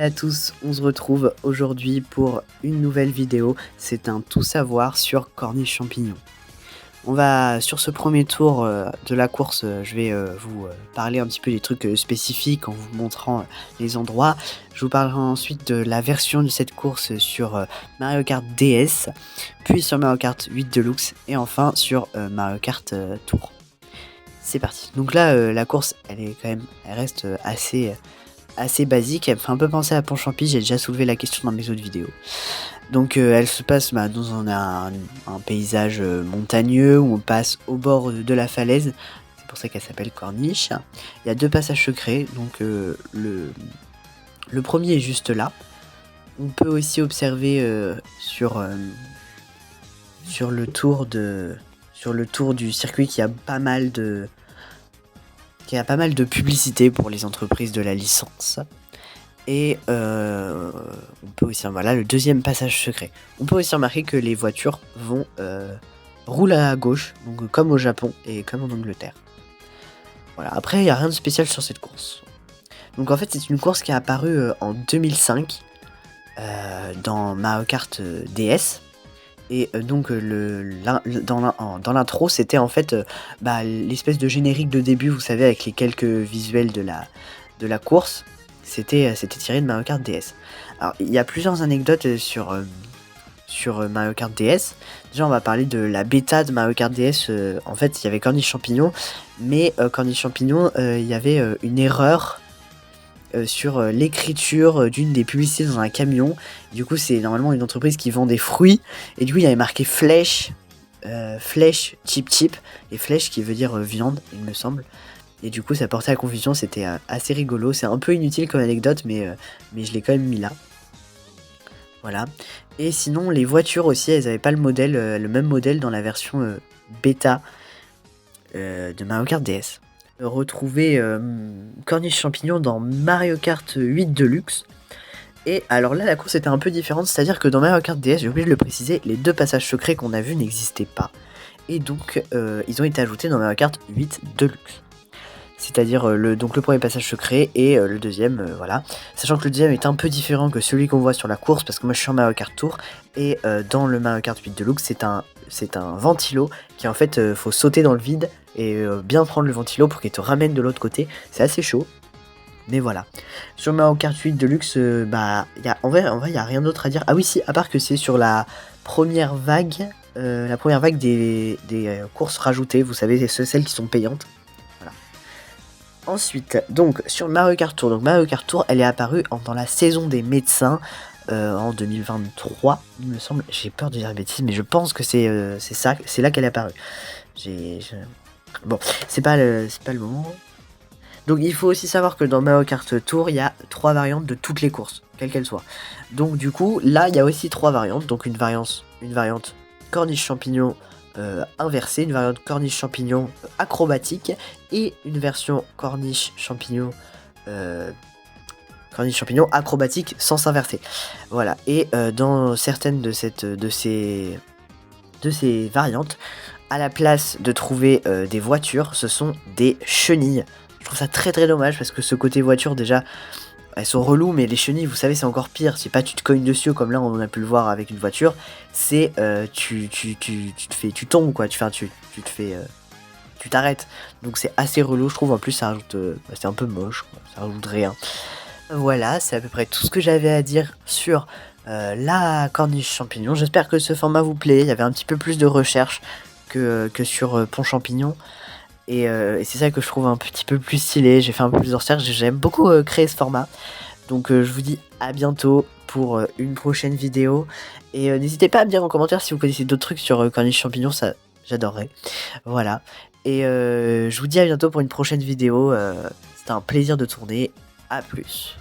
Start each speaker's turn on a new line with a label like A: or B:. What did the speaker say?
A: À tous, on se retrouve aujourd'hui pour une nouvelle vidéo. C'est un tout savoir sur corniche champignon. On va sur ce premier tour de la course, je vais vous parler un petit peu des trucs spécifiques en vous montrant les endroits. Je vous parlerai ensuite de la version de cette course sur Mario Kart DS, puis sur Mario Kart 8 Deluxe et enfin sur Mario Kart Tour. C'est parti. Donc là, la course, elle reste assez basique. Elle me fait un peu penser à Pont-Champy, j'ai déjà soulevé la question dans mes autres vidéos. Donc elle se passe dans un paysage montagneux où on passe au bord de la falaise. C'est pour ça qu'elle s'appelle corniche. Il y a deux passages secrets. Donc le premier est juste là. On peut aussi observer sur le tour du circuit qu'il y a pas mal de publicité pour les entreprises de la licence. Et on peut aussi, voilà, le deuxième passage secret. On peut aussi remarquer que les voitures vont rouler à gauche, donc comme au Japon et comme en Angleterre. Voilà. Après, il n'y a rien de spécial sur cette course. Donc en fait, c'est une course qui est apparue en 2005 dans Mario Kart DS. Et donc dans l'intro, c'était en fait l'espèce de générique de début, vous savez, avec les quelques visuels de la course. C'était tiré de Mario Kart DS. Alors, il y a plusieurs anecdotes sur Mario Kart DS. Déjà, on va parler de la bêta de Mario Kart DS. En fait, il y avait Corniche Champignon, mais Corniche Champignon, il y avait une erreur sur l'écriture d'une des publicités dans un camion. Du coup, c'est normalement une entreprise qui vend des fruits, et du coup, il y avait marqué flèche, chip, et flèche qui veut dire viande, il me semble. Et du coup, ça portait à confusion, c'était assez rigolo. C'est un peu inutile comme anecdote, mais je l'ai quand même mis là. Voilà. Et sinon, les voitures aussi, elles n'avaient pas le même modèle dans la version bêta de Mario Kart DS. Retrouver Corniche Champignon dans Mario Kart 8 Deluxe. Et alors là, la course était un peu différente, c'est-à-dire que dans Mario Kart DS, j'ai oublié de le préciser, les deux passages secrets qu'on a vus n'existaient pas. Et donc, ils ont été ajoutés dans Mario Kart 8 Deluxe. C'est-à-dire le premier passage secret et le deuxième, voilà. Sachant que le deuxième est un peu différent que celui qu'on voit sur la course, parce que moi je suis en Mario Kart Tour, et dans le Mario Kart 8 Deluxe, c'est un ventilo qui en fait, faut sauter dans le vide et bien prendre le ventilo pour qu'il te ramène de l'autre côté. C'est assez chaud, mais voilà. Sur Mario Kart 8 Deluxe, en vrai, il n'y a rien d'autre à dire. Ah oui, si, à part que c'est sur la première vague des courses rajoutées, vous savez, celles qui sont payantes. Ensuite, donc sur Mario Kart Tour, elle est apparue dans la saison des médecins en 2023, il me semble. J'ai peur de dire des bêtises, mais je pense que c'est là qu'elle est apparue. Bon, c'est pas le moment. Donc il faut aussi savoir que dans Mario Kart Tour, il y a 3 variantes de toutes les courses, quelles qu'elles soient. Donc du coup, là, il y a aussi 3 variantes. Donc une variante corniche champignon inversée, une variante corniche champignon acrobatique et une version corniche champignon acrobatique sans s'inverser. Voilà. Et dans certaines de ces variantes, à la place de trouver des voitures, ce sont des chenilles. Je trouve ça très très dommage parce que ce côté voiture, déjà, elles sont reloues, mais les chenilles, vous savez, c'est encore pire. C'est pas tu te cognes dessus comme là on a pu le voir avec une voiture. C'est tu tombes quoi. Tu t'arrêtes. Donc c'est assez relou, je trouve. En plus, ça rajoute, c'est un peu moche, quoi. Ça rajoute rien. Voilà, c'est à peu près tout ce que j'avais à dire sur la corniche champignon. J'espère que ce format vous plaît. Il y avait un petit peu plus de recherche que sur Pont Champignon. Et c'est ça que je trouve un petit peu plus stylé. J'ai fait un peu plus de recherche. J'aime beaucoup créer ce format. Donc je vous dis à bientôt pour une prochaine vidéo. Et n'hésitez pas à me dire en commentaire si vous connaissez d'autres trucs sur corniche champignon. Ça, j'adorerais. Voilà. Et je vous dis à bientôt pour une prochaine vidéo. C'était un plaisir de tourner. À plus.